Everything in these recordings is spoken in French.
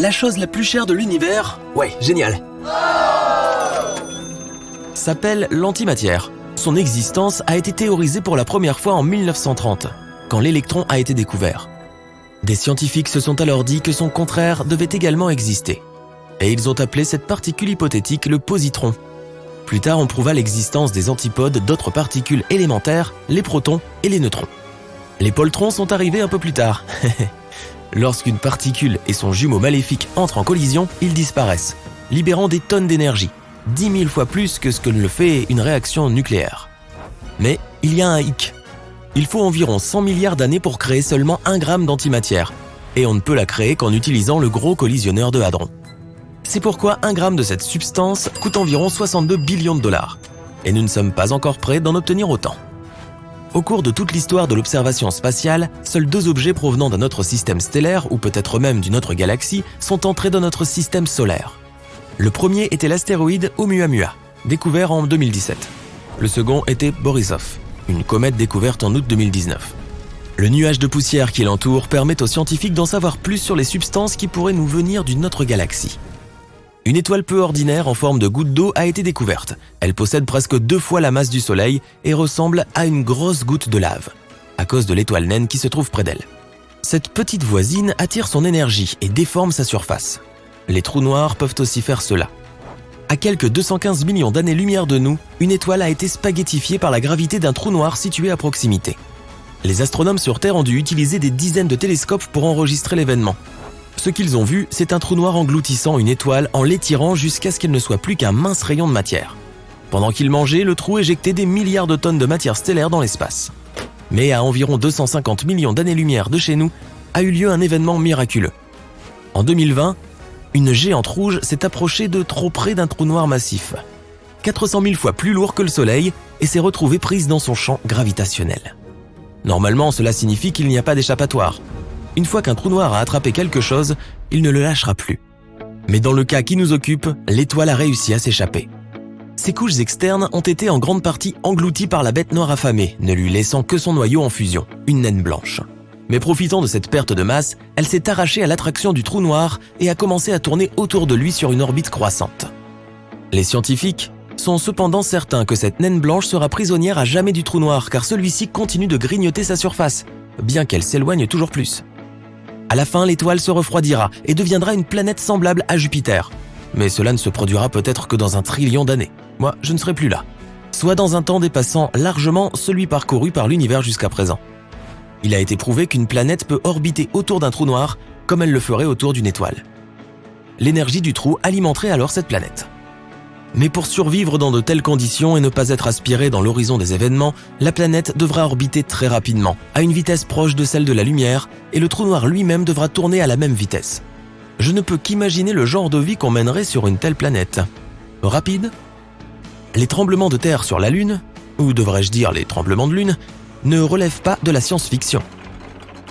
la chose la plus chère de l'univers, ouais, génial, s'appelle l'antimatière. Son existence a été théorisée pour la première fois en 1930, quand l'électron a été découvert. Des scientifiques se sont alors dit que son contraire devait également exister. Et ils ont appelé cette particule hypothétique le positron. Plus tard, on prouva l'existence des antipodes d'autres particules élémentaires, les protons et les neutrons. Les poltrons sont arrivés un peu plus tard. Lorsqu'une particule et son jumeau maléfique entrent en collision, ils disparaissent, libérant des tonnes d'énergie, 10 000 fois plus que ce que le fait une réaction nucléaire. Mais il y a un hic. Il faut environ 100 milliards d'années pour créer seulement 1 gramme d'antimatière, et on ne peut la créer qu'en utilisant le gros collisionneur de hadrons. C'est pourquoi 1 gramme de cette substance coûte environ 62 billions de dollars, et nous ne sommes pas encore prêts d'en obtenir autant. Au cours de toute l'histoire de l'observation spatiale, seuls 2 objets provenant d'un autre système stellaire, ou peut-être même d'une autre galaxie, sont entrés dans notre système solaire. Le premier était l'astéroïde Oumuamua, découvert en 2017. Le second était Borisov, une comète découverte en août 2019. Le nuage de poussière qui l'entoure permet aux scientifiques d'en savoir plus sur les substances qui pourraient nous venir d'une autre galaxie. Une étoile peu ordinaire en forme de goutte d'eau a été découverte. Elle possède presque 2 fois la masse du Soleil et ressemble à une grosse goutte de lave, à cause de l'étoile naine qui se trouve près d'elle. Cette petite voisine attire son énergie et déforme sa surface. Les trous noirs peuvent aussi faire cela. À quelques 215 millions d'années-lumière de nous, une étoile a été spaghettifiée par la gravité d'un trou noir situé à proximité. Les astronomes sur Terre ont dû utiliser des dizaines de télescopes pour enregistrer l'événement. Ce qu'ils ont vu, c'est un trou noir engloutissant une étoile en l'étirant jusqu'à ce qu'elle ne soit plus qu'un mince rayon de matière. Pendant qu'il mangeait, le trou éjectait des milliards de tonnes de matière stellaire dans l'espace. Mais à environ 250 millions d'années-lumière de chez nous, a eu lieu un événement miraculeux. En 2020, une géante rouge s'est approchée de trop près d'un trou noir massif, 400 000 fois plus lourd que le Soleil, et s'est retrouvée prise dans son champ gravitationnel. Normalement, cela signifie qu'il n'y a pas d'échappatoire. Une fois qu'un trou noir a attrapé quelque chose, il ne le lâchera plus. Mais dans le cas qui nous occupe, l'étoile a réussi à s'échapper. Ses couches externes ont été en grande partie englouties par la bête noire affamée, ne lui laissant que son noyau en fusion, une naine blanche. Mais profitant de cette perte de masse, elle s'est arrachée à l'attraction du trou noir et a commencé à tourner autour de lui sur une orbite croissante. Les scientifiques sont cependant certains que cette naine blanche sera prisonnière à jamais du trou noir car celui-ci continue de grignoter sa surface, bien qu'elle s'éloigne toujours plus. À la fin, l'étoile se refroidira et deviendra une planète semblable à Jupiter. Mais cela ne se produira peut-être que dans 1 trillion d'années. Moi, je ne serai plus là. Soit dans un temps dépassant largement celui parcouru par l'univers jusqu'à présent. Il a été prouvé qu'une planète peut orbiter autour d'un trou noir comme elle le ferait autour d'une étoile. L'énergie du trou alimenterait alors cette planète. Mais pour survivre dans de telles conditions et ne pas être aspirée dans l'horizon des événements, la planète devra orbiter très rapidement, à une vitesse proche de celle de la lumière, et le trou noir lui-même devra tourner à la même vitesse. Je ne peux qu'imaginer le genre de vie qu'on mènerait sur une telle planète. Rapide ? Les tremblements de terre sur la Lune, ou devrais-je dire les tremblements de Lune, ne relèvent pas de la science-fiction.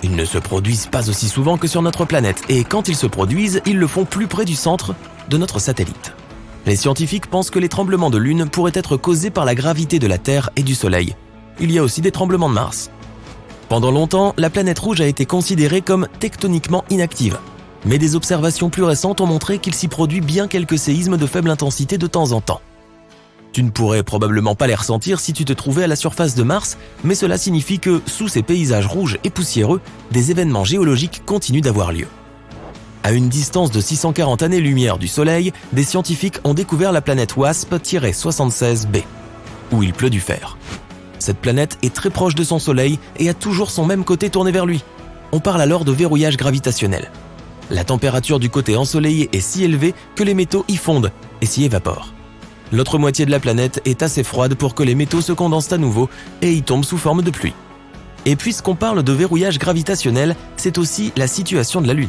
Ils ne se produisent pas aussi souvent que sur notre planète, et quand ils se produisent, ils le font plus près du centre de notre satellite. Les scientifiques pensent que les tremblements de Lune pourraient être causés par la gravité de la Terre et du Soleil. Il y a aussi des tremblements de Mars. Pendant longtemps, la planète rouge a été considérée comme tectoniquement inactive. Mais des observations plus récentes ont montré qu'il s'y produit bien quelques séismes de faible intensité de temps en temps. Tu ne pourrais probablement pas les ressentir si tu te trouvais à la surface de Mars, mais cela signifie que, sous ces paysages rouges et poussiéreux, des événements géologiques continuent d'avoir lieu. À une distance de 640 années-lumière du Soleil, des scientifiques ont découvert la planète WASP-76b, où il pleut du fer. Cette planète est très proche de son Soleil et a toujours son même côté tourné vers lui. On parle alors de verrouillage gravitationnel. La température du côté ensoleillé est si élevée que les métaux y fondent et s'y évaporent. L'autre moitié de la planète est assez froide pour que les métaux se condensent à nouveau et y tombent sous forme de pluie. Et puisqu'on parle de verrouillage gravitationnel, c'est aussi la situation de la Lune.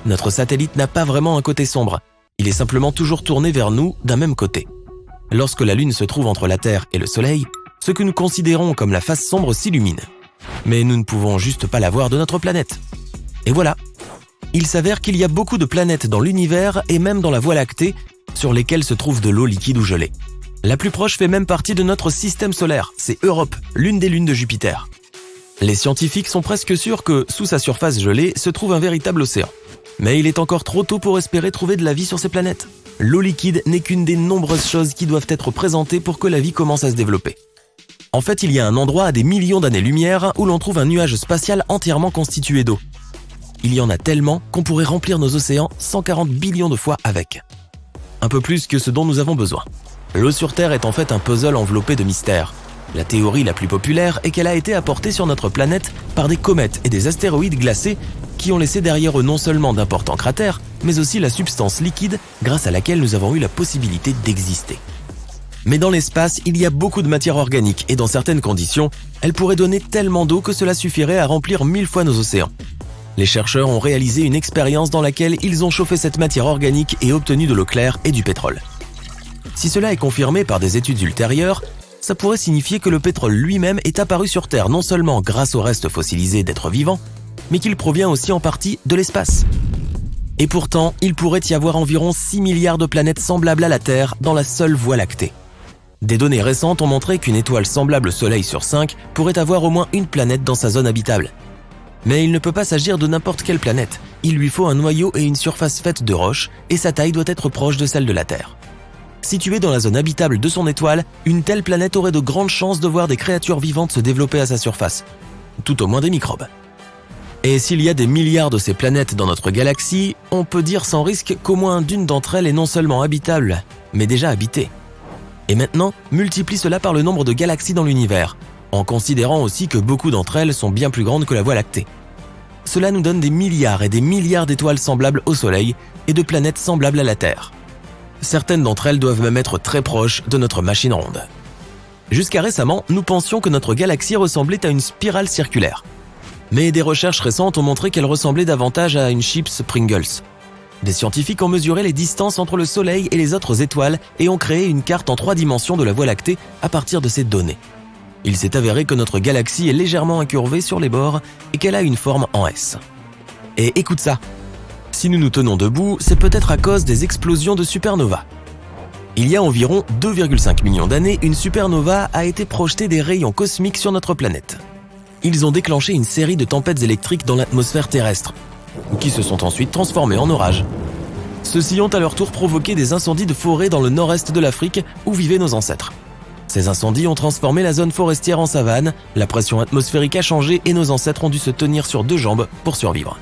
Notre satellite n'a pas vraiment un côté sombre, il est simplement toujours tourné vers nous d'un même côté. Lorsque la Lune se trouve entre la Terre et le Soleil, ce que nous considérons comme la face sombre s'illumine. Mais nous ne pouvons juste pas la voir de notre planète. Et voilà, il s'avère qu'il y a beaucoup de planètes dans l'univers et même dans la Voie lactée sur lesquelles se trouve de l'eau liquide ou gelée. La plus proche fait même partie de notre système solaire, c'est Europe, l'une des lunes de Jupiter. Les scientifiques sont presque sûrs que, sous sa surface gelée, se trouve un véritable océan. Mais il est encore trop tôt pour espérer trouver de la vie sur ces planètes. L'eau liquide n'est qu'une des nombreuses choses qui doivent être présentées pour que la vie commence à se développer. En fait, il y a un endroit à des millions d'années-lumière où l'on trouve un nuage spatial entièrement constitué d'eau. Il y en a tellement qu'on pourrait remplir nos océans 140 billions de fois avec. Un peu plus que ce dont nous avons besoin. L'eau sur Terre est en fait un puzzle enveloppé de mystères. La théorie la plus populaire est qu'elle a été apportée sur notre planète par des comètes et des astéroïdes glacés qui ont laissé derrière eux non seulement d'importants cratères, mais aussi la substance liquide grâce à laquelle nous avons eu la possibilité d'exister. Mais dans l'espace, il y a beaucoup de matière organique et dans certaines conditions, elle pourrait donner tellement d'eau que cela suffirait à remplir 1000 fois nos océans. Les chercheurs ont réalisé une expérience dans laquelle ils ont chauffé cette matière organique et obtenu de l'eau claire et du pétrole. Si cela est confirmé par des études ultérieures, ça pourrait signifier que le pétrole lui-même est apparu sur Terre non seulement grâce aux restes fossilisés d'êtres vivants, mais qu'il provient aussi en partie de l'espace. Et pourtant, il pourrait y avoir environ 6 milliards de planètes semblables à la Terre dans la seule Voie lactée. Des données récentes ont montré qu'une étoile semblable au Soleil sur 5 pourrait avoir au moins une planète dans sa zone habitable. Mais il ne peut pas s'agir de n'importe quelle planète. Il lui faut un noyau et une surface faite de roches, et sa taille doit être proche de celle de la Terre. Située dans la zone habitable de son étoile, une telle planète aurait de grandes chances de voir des créatures vivantes se développer à sa surface, tout au moins des microbes. Et s'il y a des milliards de ces planètes dans notre galaxie, on peut dire sans risque qu'au moins d'une d'entre elles est non seulement habitable, mais déjà habitée. Et maintenant, multiplie cela par le nombre de galaxies dans l'univers, en considérant aussi que beaucoup d'entre elles sont bien plus grandes que la Voie lactée. Cela nous donne des milliards et des milliards d'étoiles semblables au Soleil et de planètes semblables à la Terre. Certaines d'entre elles doivent même être très proches de notre machine ronde. Jusqu'à récemment, nous pensions que notre galaxie ressemblait à une spirale circulaire. Mais des recherches récentes ont montré qu'elle ressemblait davantage à une chips Pringles. Des scientifiques ont mesuré les distances entre le Soleil et les autres étoiles et ont créé une carte en 3 dimensions de la Voie lactée à partir de ces données. Il s'est avéré que notre galaxie est légèrement incurvée sur les bords et qu'elle a une forme en S. Et écoute ça! Si nous nous tenons debout, c'est peut-être à cause des explosions de supernovas. Il y a environ 2,5 millions d'années, une supernova a été projetée des rayons cosmiques sur notre planète. Ils ont déclenché une série de tempêtes électriques dans l'atmosphère terrestre, qui se sont ensuite transformées en orages. Ceux-ci ont à leur tour provoqué des incendies de forêt dans le nord-est de l'Afrique où vivaient nos ancêtres. Ces incendies ont transformé la zone forestière en savane, la pression atmosphérique a changé et nos ancêtres ont dû se tenir sur 2 jambes pour survivre.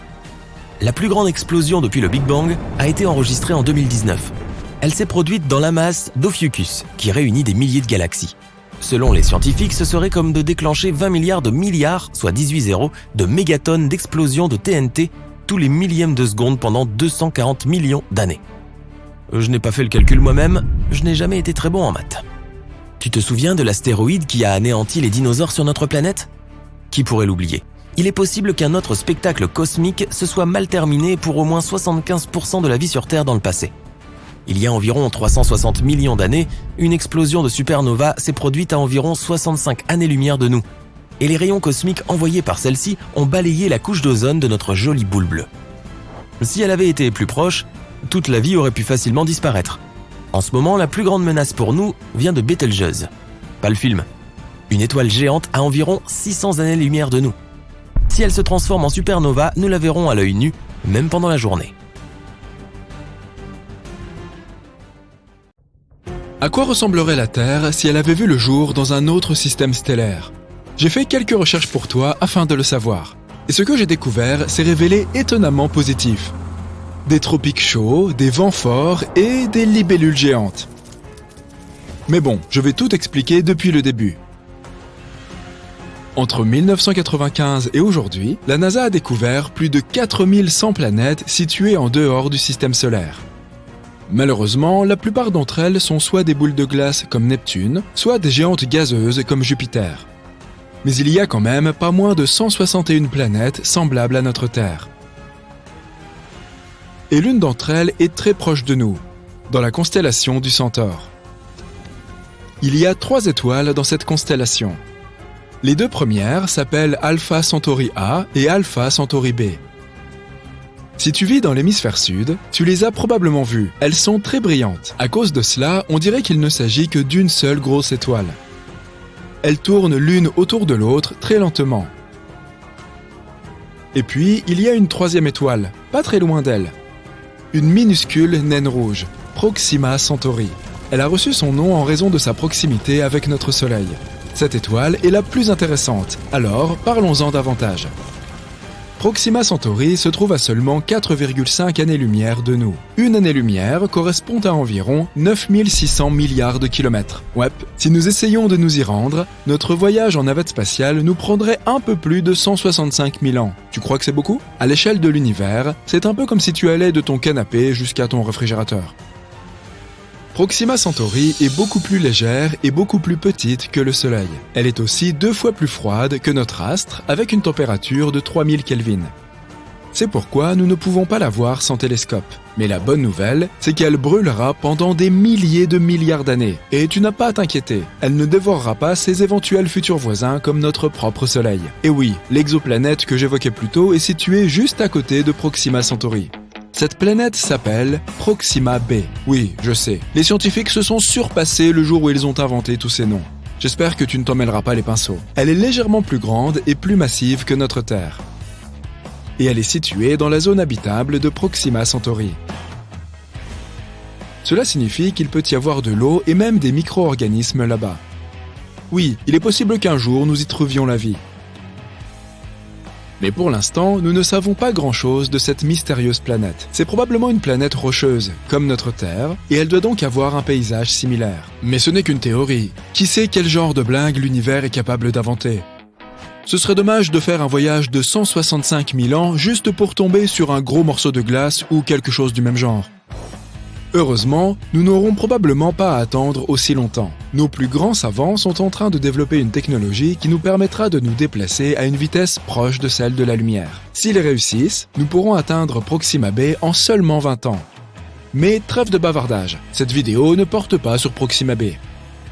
La plus grande explosion depuis le Big Bang a été enregistrée en 2019. Elle s'est produite dans l'amas d'Ophiuchus, qui réunit des milliers de galaxies. Selon les scientifiques, ce serait comme de déclencher 20 milliards de milliards, soit 18 zéros, de mégatonnes d'explosion de TNT tous les millièmes de seconde pendant 240 millions d'années. Je n'ai pas fait le calcul moi-même, je n'ai jamais été très bon en maths. Tu te souviens de l'astéroïde qui a anéanti les dinosaures sur notre planète ? Qui pourrait l'oublier ? Il est possible qu'un autre spectacle cosmique se soit mal terminé pour au moins 75% de la vie sur Terre dans le passé. Il y a environ 360 millions d'années, une explosion de supernova s'est produite à environ 65 années-lumière de nous, et les rayons cosmiques envoyés par celle-ci ont balayé la couche d'ozone de notre jolie boule bleue. Si elle avait été plus proche, toute la vie aurait pu facilement disparaître. En ce moment, la plus grande menace pour nous vient de Betelgeuse. Pas le film. Une étoile géante à environ 600 années-lumière de nous. Si elle se transforme en supernova, nous la verrons à l'œil nu, même pendant la journée. À quoi ressemblerait la Terre si elle avait vu le jour dans un autre système stellaire ? J'ai fait quelques recherches pour toi afin de le savoir. Et ce que j'ai découvert s'est révélé étonnamment positif. Des tropiques chauds, des vents forts et des libellules géantes. Mais bon, je vais tout expliquer depuis le début. Entre 1995 et aujourd'hui, la NASA a découvert plus de 4100 planètes situées en dehors du système solaire. Malheureusement, la plupart d'entre elles sont soit des boules de glace comme Neptune, soit des géantes gazeuses comme Jupiter. Mais il y a quand même pas moins de 161 planètes semblables à notre Terre. Et l'une d'entre elles est très proche de nous, dans la constellation du Centaure. Il y a 3 étoiles dans cette constellation. Les 2 premières s'appellent Alpha Centauri A et Alpha Centauri B. Si tu vis dans l'hémisphère sud, tu les as probablement vues. Elles sont très brillantes. À cause de cela, on dirait qu'il ne s'agit que d'une seule grosse étoile. Elles tournent l'une autour de l'autre très lentement. Et puis, il y a une troisième étoile, pas très loin d'elle. Une minuscule naine rouge, Proxima Centauri. Elle a reçu son nom en raison de sa proximité avec notre Soleil. Cette étoile est la plus intéressante, alors parlons-en davantage. Proxima Centauri se trouve à seulement 4,5 années-lumière de nous. Une année-lumière correspond à environ 9600 milliards de kilomètres. Ouais, si nous essayons de nous y rendre, notre voyage en navette spatiale nous prendrait un peu plus de 165 000 ans. Tu crois que c'est beaucoup ? À l'échelle de l'univers, c'est un peu comme si tu allais de ton canapé jusqu'à ton réfrigérateur. Proxima Centauri est beaucoup plus légère et beaucoup plus petite que le Soleil. Elle est aussi 2 fois plus froide que notre astre avec une température de 3000 Kelvin. C'est pourquoi nous ne pouvons pas la voir sans télescope. Mais la bonne nouvelle, c'est qu'elle brûlera pendant des milliers de milliards d'années. Et tu n'as pas à t'inquiéter, elle ne dévorera pas ses éventuels futurs voisins comme notre propre Soleil. Et oui, l'exoplanète que j'évoquais plus tôt est située juste à côté de Proxima Centauri. Cette planète s'appelle Proxima b. Oui, je sais, les scientifiques se sont surpassés le jour où ils ont inventé tous ces noms. J'espère que tu ne t'en mêleras pas les pinceaux. Elle est légèrement plus grande et plus massive que notre Terre. Et elle est située dans la zone habitable de Proxima Centauri. Cela signifie qu'il peut y avoir de l'eau et même des micro-organismes là-bas. Oui, il est possible qu'un jour nous y trouvions la vie. Mais pour l'instant, nous ne savons pas grand-chose de cette mystérieuse planète. C'est probablement une planète rocheuse, comme notre Terre, et elle doit donc avoir un paysage similaire. Mais ce n'est qu'une théorie. Qui sait quel genre de blingue l'univers est capable d'inventer ? Ce serait dommage de faire un voyage de 165 000 ans juste pour tomber sur un gros morceau de glace ou quelque chose du même genre. Heureusement, nous n'aurons probablement pas à attendre aussi longtemps. Nos plus grands savants sont en train de développer une technologie qui nous permettra de nous déplacer à une vitesse proche de celle de la lumière. S'ils réussissent, nous pourrons atteindre Proxima b en seulement 20 ans. Mais trêve de bavardage, cette vidéo ne porte pas sur Proxima b.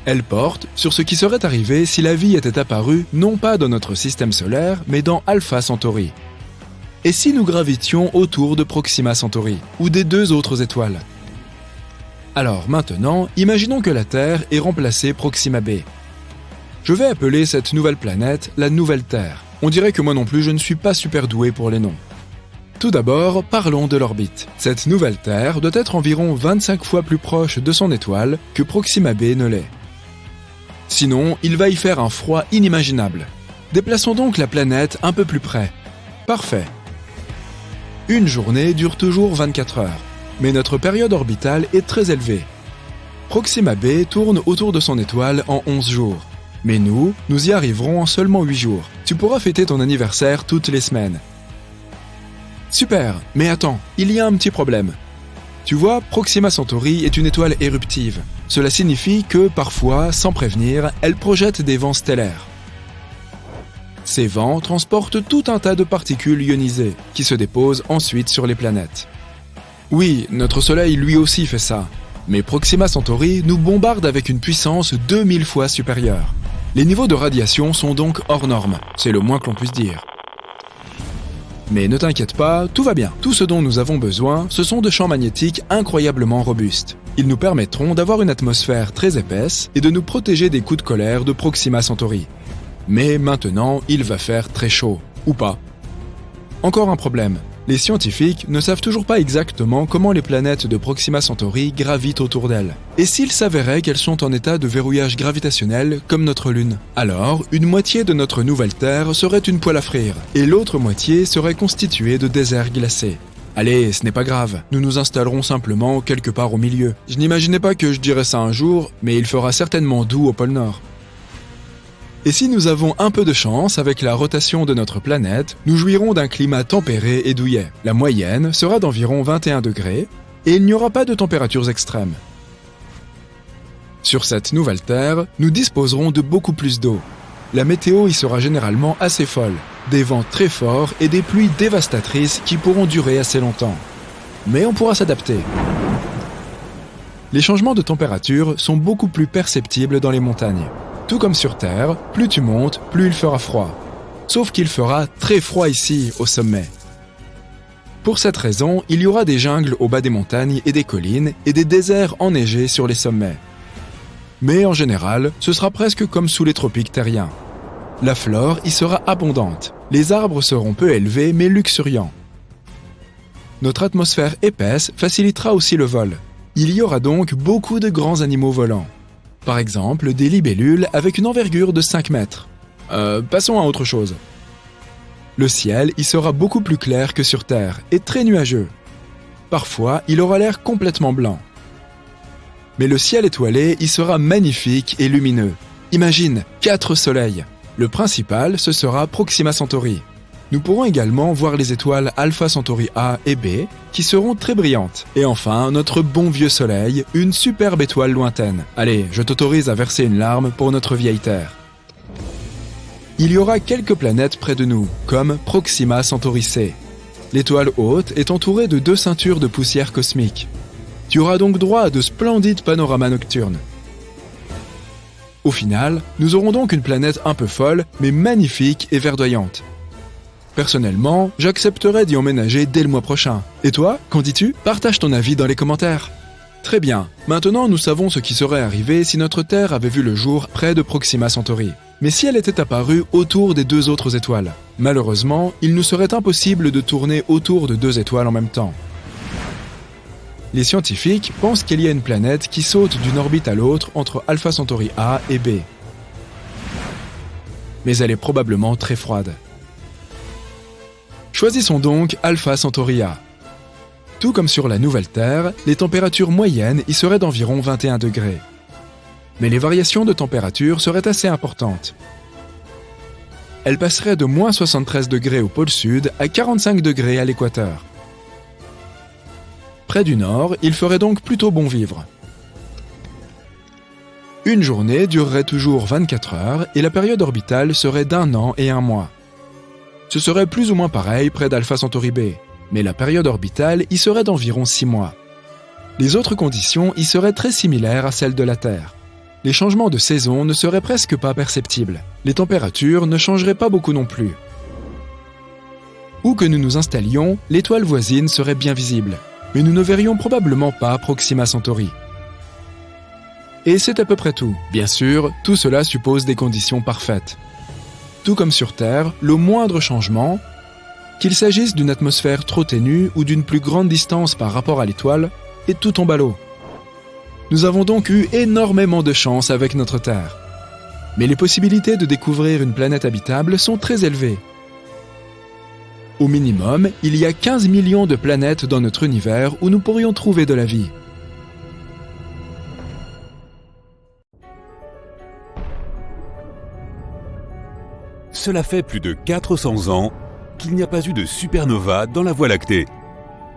Elle porte sur ce qui serait arrivé si la vie était apparue non pas dans notre système solaire, mais dans Alpha Centauri. Et si nous gravitions autour de Proxima Centauri, ou des 2 autres étoiles ? Alors maintenant, imaginons que la Terre ait remplacé Proxima b. Je vais appeler cette nouvelle planète la Nouvelle Terre. On dirait que moi non plus je ne suis pas super doué pour les noms. Tout d'abord, parlons de l'orbite. Cette nouvelle Terre doit être environ 25 fois plus proche de son étoile que Proxima b ne l'est. Sinon, il va y faire un froid inimaginable. Déplaçons donc la planète un peu plus près. Parfait. Une journée dure toujours 24 heures. Mais notre période orbitale est très élevée. Proxima b tourne autour de son étoile en 11 jours. Mais nous y arriverons en seulement 8 jours. Tu pourras fêter ton anniversaire toutes les semaines. Super, mais attends, il y a un petit problème. Tu vois, Proxima Centauri est une étoile éruptive. Cela signifie que, parfois, sans prévenir, elle projette des vents stellaires. Ces vents transportent tout un tas de particules ionisées, qui se déposent ensuite sur les planètes. Oui, notre Soleil lui aussi fait ça. Mais Proxima Centauri nous bombarde avec une puissance 2000 fois supérieure. Les niveaux de radiation sont donc hors normes, c'est le moins que l'on puisse dire. Mais ne t'inquiète pas, tout va bien. Tout ce dont nous avons besoin, ce sont de champs magnétiques incroyablement robustes. Ils nous permettront d'avoir une atmosphère très épaisse et de nous protéger des coups de colère de Proxima Centauri. Mais maintenant, il va faire très chaud. Ou pas. Encore un problème. Les scientifiques ne savent toujours pas exactement comment les planètes de Proxima Centauri gravitent autour d'elle. Et s'il s'avérait qu'elles sont en état de verrouillage gravitationnel comme notre Lune ? Alors, une moitié de notre nouvelle Terre serait une poêle à frire, et l'autre moitié serait constituée de déserts glacés. Allez, ce n'est pas grave, nous nous installerons simplement quelque part au milieu. Je n'imaginais pas que je dirais ça un jour, mais il fera certainement doux au pôle Nord. Et si nous avons un peu de chance avec la rotation de notre planète, nous jouirons d'un climat tempéré et douillet. La moyenne sera d'environ 21 degrés et il n'y aura pas de températures extrêmes. Sur cette nouvelle Terre, nous disposerons de beaucoup plus d'eau. La météo y sera généralement assez folle, des vents très forts et des pluies dévastatrices qui pourront durer assez longtemps. Mais on pourra s'adapter. Les changements de température sont beaucoup plus perceptibles dans les montagnes. Tout comme sur Terre, plus tu montes, plus il fera froid. Sauf qu'il fera très froid ici, au sommet. Pour cette raison, il y aura des jungles au bas des montagnes et des collines et des déserts enneigés sur les sommets. Mais en général, ce sera presque comme sous les tropiques terriens. La flore y sera abondante. Les arbres seront peu élevés mais luxuriants. Notre atmosphère épaisse facilitera aussi le vol. Il y aura donc beaucoup de grands animaux volants. Par exemple, des libellules avec une envergure de 5 mètres. Passons à autre chose. Le ciel y sera beaucoup plus clair que sur Terre et très nuageux. Parfois, il aura l'air complètement blanc. Mais le ciel étoilé y sera magnifique et lumineux. Imagine 4 soleils. Le principal, ce sera Proxima Centauri. Nous pourrons également voir les étoiles Alpha Centauri A et B qui seront très brillantes. Et enfin, notre bon vieux soleil, une superbe étoile lointaine. Allez, je t'autorise à verser une larme pour notre vieille Terre. Il y aura quelques planètes près de nous, comme Proxima Centauri C. L'étoile haute est entourée de 2 ceintures de poussière cosmique. Tu auras donc droit à de splendides panoramas nocturnes. Au final, nous aurons donc une planète un peu folle, mais magnifique et verdoyante. Personnellement, j'accepterais d'y emménager dès le mois prochain. Et toi, qu'en dis-tu? Partage ton avis dans les commentaires. Très bien, maintenant nous savons ce qui serait arrivé si notre Terre avait vu le jour près de Proxima Centauri. Mais si elle était apparue autour des 2 autres étoiles? Malheureusement, il nous serait impossible de tourner autour de 2 étoiles en même temps. Les scientifiques pensent qu'il y a une planète qui saute d'une orbite à l'autre entre Alpha Centauri A et B. Mais elle est probablement très froide. Choisissons donc Alpha Centauri A. Tout comme sur la nouvelle Terre, les températures moyennes y seraient d'environ 21 degrés. Mais les variations de température seraient assez importantes. Elles passeraient de moins 73 degrés au pôle sud à 45 degrés à l'équateur. Près du nord, il ferait donc plutôt bon vivre. Une journée durerait toujours 24 heures et la période orbitale serait d'1 an et 1 mois. Ce serait plus ou moins pareil près d'Alpha Centauri B, mais la période orbitale y serait d'environ 6 mois. Les autres conditions y seraient très similaires à celles de la Terre. Les changements de saison ne seraient presque pas perceptibles. Les températures ne changeraient pas beaucoup non plus. Où que nous nous installions, l'étoile voisine serait bien visible, mais nous ne verrions probablement pas Proxima Centauri. Et c'est à peu près tout. Bien sûr, tout cela suppose des conditions parfaites. Tout comme sur Terre, le moindre changement, qu'il s'agisse d'une atmosphère trop ténue ou d'une plus grande distance par rapport à l'étoile, est tout tombe à l'eau. Nous avons donc eu énormément de chance avec notre Terre. Mais les possibilités de découvrir une planète habitable sont très élevées. Au minimum, il y a 15 millions de planètes dans notre univers où nous pourrions trouver de la vie. Cela fait plus de 400 ans qu'il n'y a pas eu de supernova dans la Voie lactée.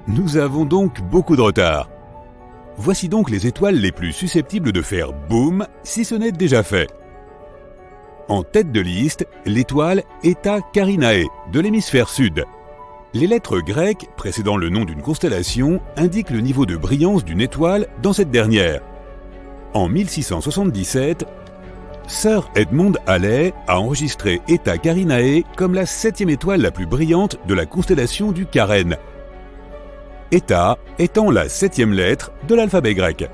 Nous avons donc beaucoup de retard. Voici donc les étoiles les plus susceptibles de faire boum si ce n'est déjà fait. En tête de liste, l'étoile Eta Carinae de l'hémisphère sud. Les lettres grecques précédant le nom d'une constellation indiquent le niveau de brillance d'une étoile dans cette dernière. En 1677, Sir Edmund Halley a enregistré Eta Carinae comme la 7e étoile la plus brillante de la constellation du Carène. Eta étant la 7e lettre de l'alphabet grec.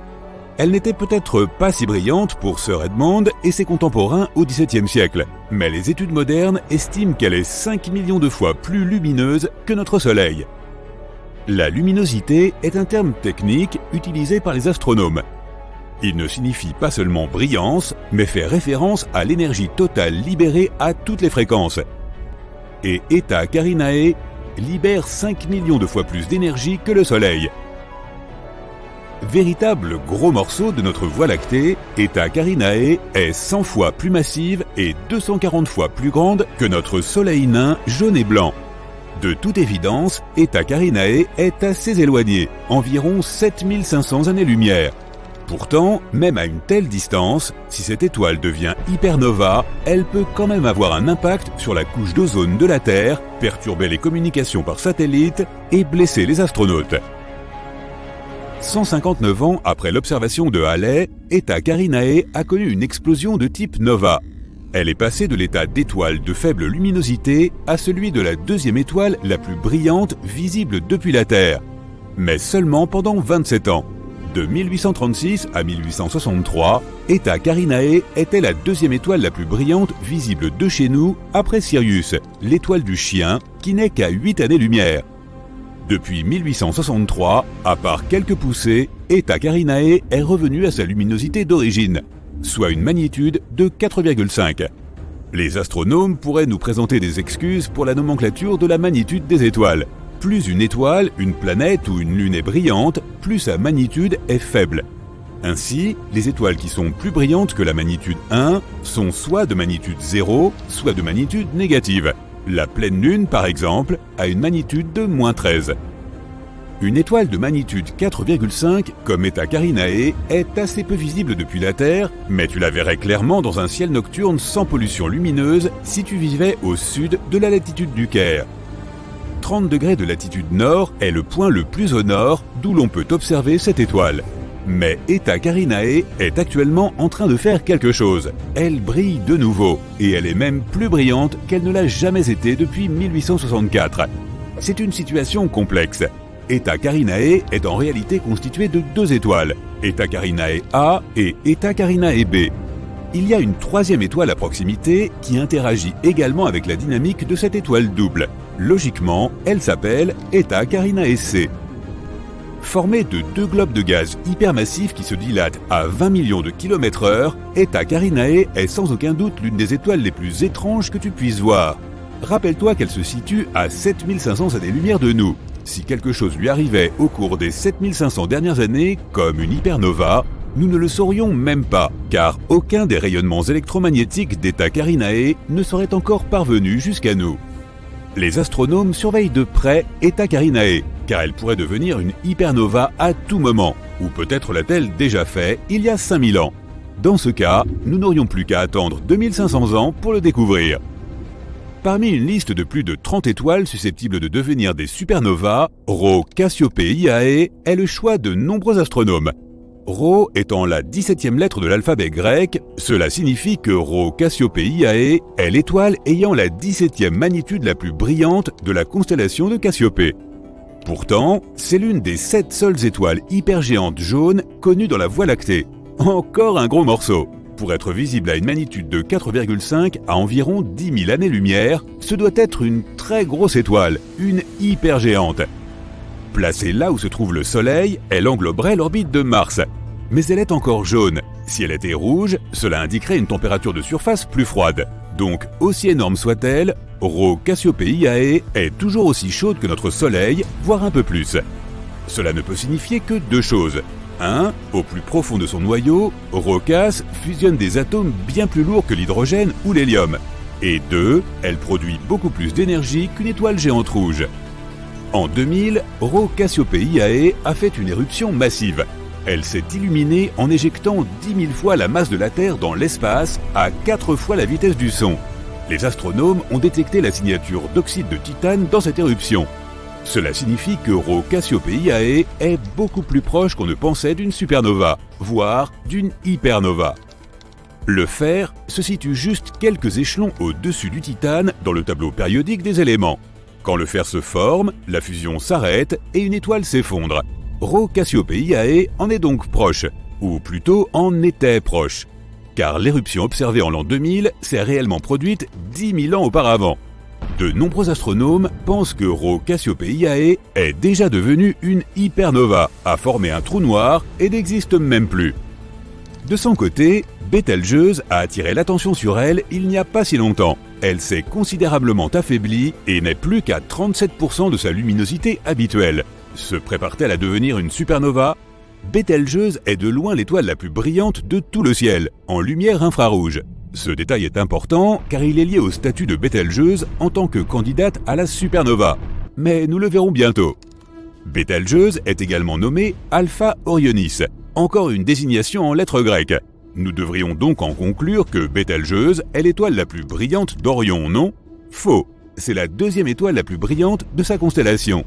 Elle n'était peut-être pas si brillante pour Sir Edmund et ses contemporains au XVIIe siècle, mais les études modernes estiment qu'elle est 5 millions de fois plus lumineuse que notre Soleil. La luminosité est un terme technique utilisé par les astronomes. Il ne signifie pas seulement brillance, mais fait référence à l'énergie totale libérée à toutes les fréquences. Et Eta Carinae libère 5 millions de fois plus d'énergie que le Soleil. Véritable gros morceau de notre Voie lactée, Eta Carinae est 100 fois plus massive et 240 fois plus grande que notre Soleil nain jaune et blanc. De toute évidence, Eta Carinae est assez éloignée, environ 7500 années-lumière. Pourtant, même à une telle distance, si cette étoile devient hypernova, elle peut quand même avoir un impact sur la couche d'ozone de la Terre, perturber les communications par satellite et blesser les astronautes. 159 ans après l'observation de Halley, Eta Carinae a connu une explosion de type nova. Elle est passée de l'état d'étoile de faible luminosité à celui de la 2e étoile la plus brillante visible depuis la Terre, mais seulement pendant 27 ans. De 1836 à 1863, Eta Carinae était la deuxième étoile la plus brillante visible de chez nous après Sirius, l'étoile du chien, qui n'est qu'à 8 années-lumière. Depuis 1863, à part quelques poussées, Eta Carinae est revenue à sa luminosité d'origine, soit une magnitude de 4,5. Les astronomes pourraient nous présenter des excuses pour la nomenclature de la magnitude des étoiles. Plus une étoile, une planète ou une lune est brillante, plus sa magnitude est faible. Ainsi, les étoiles qui sont plus brillantes que la magnitude 1 sont soit de magnitude 0, soit de magnitude négative. La pleine lune, par exemple, a une magnitude de -13. Une étoile de magnitude 4,5, comme Eta Carinae, est assez peu visible depuis la Terre, mais tu la verrais clairement dans un ciel nocturne sans pollution lumineuse si tu vivais au sud de la latitude du Caire. 30 degrés de latitude nord est le point le plus au nord d'où l'on peut observer cette étoile. Mais Eta Carinae est actuellement en train de faire quelque chose. Elle brille de nouveau, et elle est même plus brillante qu'elle ne l'a jamais été depuis 1864. C'est une situation complexe. Eta Carinae est en réalité constituée de deux étoiles, Eta Carinae A et Eta Carinae B. Il y a une troisième étoile à proximité qui interagit également avec la dynamique de cette étoile double. Logiquement, elle s'appelle Eta Carinae C. Formée de deux globes de gaz hypermassifs qui se dilatent à 20 millions de km/h, Eta Carinae est sans aucun doute l'une des étoiles les plus étranges que tu puisses voir. Rappelle-toi qu'elle se situe à 7500 années-lumière de nous. Si quelque chose lui arrivait au cours des 7500 dernières années, comme une hypernova, nous ne le saurions même pas, car aucun des rayonnements électromagnétiques d'Eta Carinae ne serait encore parvenu jusqu'à nous. Les astronomes surveillent de près Eta Carinae, car elle pourrait devenir une hypernova à tout moment, ou peut-être l'a-t-elle déjà fait il y a 5000 ans. Dans ce cas, nous n'aurions plus qu'à attendre 2500 ans pour le découvrir. Parmi une liste de plus de 30 étoiles susceptibles de devenir des supernovas, Rho Cassiopeiae est le choix de nombreux astronomes. Rho étant la 17e lettre de l'alphabet grec, cela signifie que Rho Cassiopeiae est l'étoile ayant la 17e magnitude la plus brillante de la constellation de Cassiopée. Pourtant, c'est l'une des 7 seules étoiles hypergéantes jaunes connues dans la Voie lactée. Encore un gros morceau. Pour être visible à une magnitude de 4,5 à environ 10 000 années-lumière, ce doit être une très grosse étoile, une hypergéante. Placée là où se trouve le Soleil, elle engloberait l'orbite de Mars. Mais elle est encore jaune. Si elle était rouge, cela indiquerait une température de surface plus froide. Donc, aussi énorme soit-elle, Rho Cassiopeiae est toujours aussi chaude que notre Soleil, voire un peu plus. Cela ne peut signifier que deux choses. 1. Au plus profond de son noyau, Rho Cass fusionne des atomes bien plus lourds que l'hydrogène ou l'hélium. Et 2. Elle produit beaucoup plus d'énergie qu'une étoile géante rouge. En 2000, Rho Cassiopeiae a fait une éruption massive. Elle s'est illuminée en éjectant 10 000 fois la masse de la Terre dans l'espace à 4 fois la vitesse du son. Les astronomes ont détecté la signature d'oxyde de titane dans cette éruption. Cela signifie que Rho Cassiopeiae est beaucoup plus proche qu'on ne pensait d'une supernova, voire d'une hypernova. Le fer se situe juste quelques échelons au-dessus du titane dans le tableau périodique des éléments. Quand le fer se forme, la fusion s'arrête et une étoile s'effondre. Rho Cassiopeiae en est donc proche, ou plutôt en était proche, car l'éruption observée en l'an 2000 s'est réellement produite 10 000 ans auparavant. De nombreux astronomes pensent que Rho Cassiopeiae est déjà devenue une hypernova, a formé un trou noir et n'existe même plus. De son côté, Bételgeuse a attiré l'attention sur elle il n'y a pas si longtemps. Elle s'est considérablement affaiblie et n'est plus qu'à 37% de sa luminosité habituelle. Se prépare-t-elle à devenir une supernova ? Bételgeuse est de loin l'étoile la plus brillante de tout le ciel, en lumière infrarouge. Ce détail est important car il est lié au statut de Bételgeuse en tant que candidate à la supernova. Mais nous le verrons bientôt. Bételgeuse est également nommée Alpha Orionis, encore une désignation en lettres grecques. Nous devrions donc en conclure que Bételgeuse est l'étoile la plus brillante d'Orion, non ? Faux, c'est la deuxième étoile la plus brillante de sa constellation.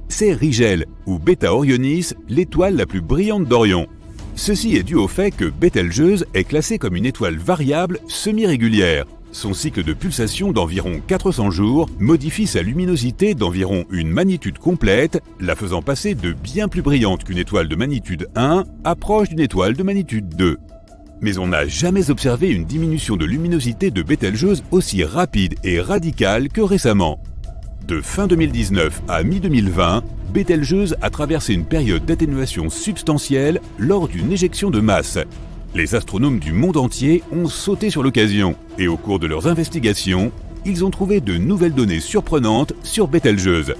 C'est Rigel, ou Beta Orionis, l'étoile la plus brillante d'Orion. Ceci est dû au fait que Bételgeuse est classée comme une étoile variable semi-régulière. son cycle de pulsation d'environ 400 jours modifie sa luminosité d'environ une magnitude complète, la faisant passer de bien plus brillante qu'une étoile de magnitude 1 à proche d'une étoile de magnitude 2. Mais on n'a jamais observé une diminution de luminosité de Bételgeuse aussi rapide et radicale que récemment. De fin 2019 à mi-2020, Bételgeuse a traversé une période d'atténuation substantielle lors d'une éjection de masse. Les astronomes du monde entier ont sauté sur l'occasion et au cours de leurs investigations, ils ont trouvé de nouvelles données surprenantes sur Bételgeuse.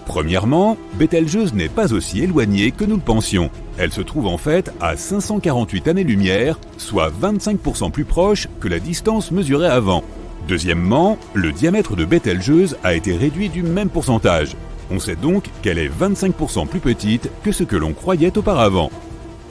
Premièrement, Bételgeuse n'est pas aussi éloignée que nous le pensions. Elle se trouve en fait à 548 années-lumière, soit 25% plus proche que la distance mesurée avant. Deuxièmement, le diamètre de Bételgeuse a été réduit du même pourcentage. On sait donc qu'elle est 25% plus petite que ce que l'on croyait auparavant.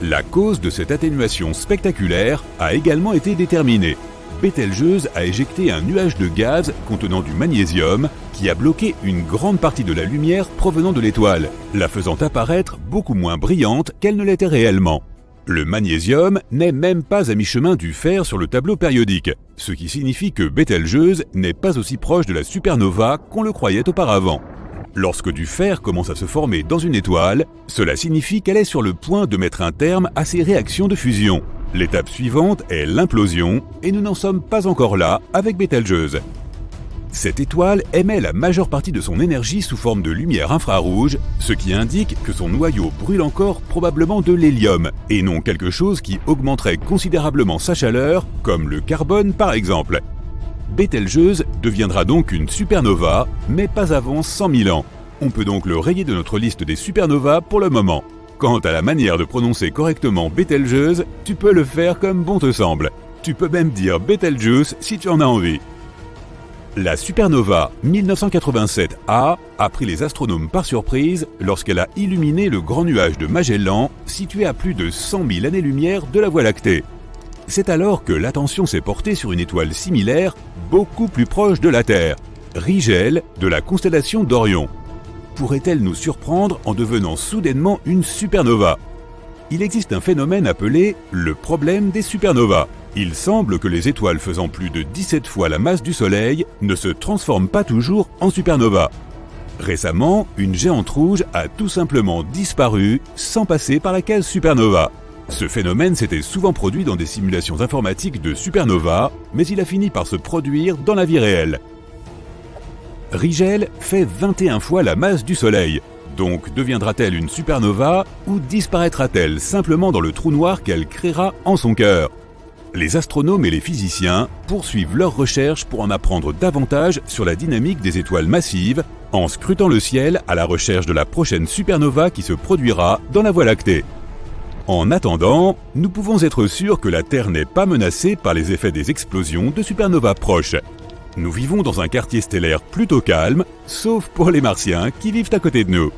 La cause de cette atténuation spectaculaire a également été déterminée. Bételgeuse a éjecté un nuage de gaz contenant du magnésium qui a bloqué une grande partie de la lumière provenant de l'étoile, la faisant apparaître beaucoup moins brillante qu'elle ne l'était réellement. Le magnésium n'est même pas à mi-chemin du fer sur le tableau périodique, ce qui signifie que Bételgeuse n'est pas aussi proche de la supernova qu'on le croyait auparavant. Lorsque du fer commence à se former dans une étoile, cela signifie qu'elle est sur le point de mettre un terme à ses réactions de fusion. L'étape suivante est l'implosion, et nous n'en sommes pas encore là avec Bételgeuse. Cette étoile émet la majeure partie de son énergie sous forme de lumière infrarouge, ce qui indique que son noyau brûle encore probablement de l'hélium, et non quelque chose qui augmenterait considérablement sa chaleur, comme le carbone par exemple. Bételgeuse deviendra donc une supernova, mais pas avant 100 000 ans. On peut donc le rayer de notre liste des supernovas pour le moment. Quant à la manière de prononcer correctement Bételgeuse, tu peux le faire comme bon te semble. Tu peux même dire Bételgeuse si tu en as envie. La supernova 1987A a pris les astronomes par surprise lorsqu'elle a illuminé le grand nuage de Magellan, situé à plus de 100 000 années-lumière de la Voie lactée. C'est alors que l'attention s'est portée sur une étoile similaire, beaucoup plus proche de la Terre, Rigel de la constellation d'Orion. Pourrait-elle nous surprendre en devenant soudainement une supernova ? Il existe un phénomène appelé le problème des supernovas. Il semble que les étoiles faisant plus de 17 fois la masse du Soleil ne se transforment pas toujours en supernova. Récemment, une géante rouge a tout simplement disparu sans passer par la case supernova. Ce phénomène s'était souvent produit dans des simulations informatiques de supernova, mais il a fini par se produire dans la vie réelle. Rigel fait 21 fois la masse du Soleil. Donc deviendra-t-elle une supernova ou disparaîtra-t-elle simplement dans le trou noir qu'elle créera en son cœur ? Les astronomes et les physiciens poursuivent leurs recherches pour en apprendre davantage sur la dynamique des étoiles massives en scrutant le ciel à la recherche de la prochaine supernova qui se produira dans la Voie lactée. En attendant, nous pouvons être sûrs que la Terre n'est pas menacée par les effets des explosions de supernovas proches. Nous vivons dans un quartier stellaire plutôt calme, sauf pour les Martiens qui vivent à côté de nous.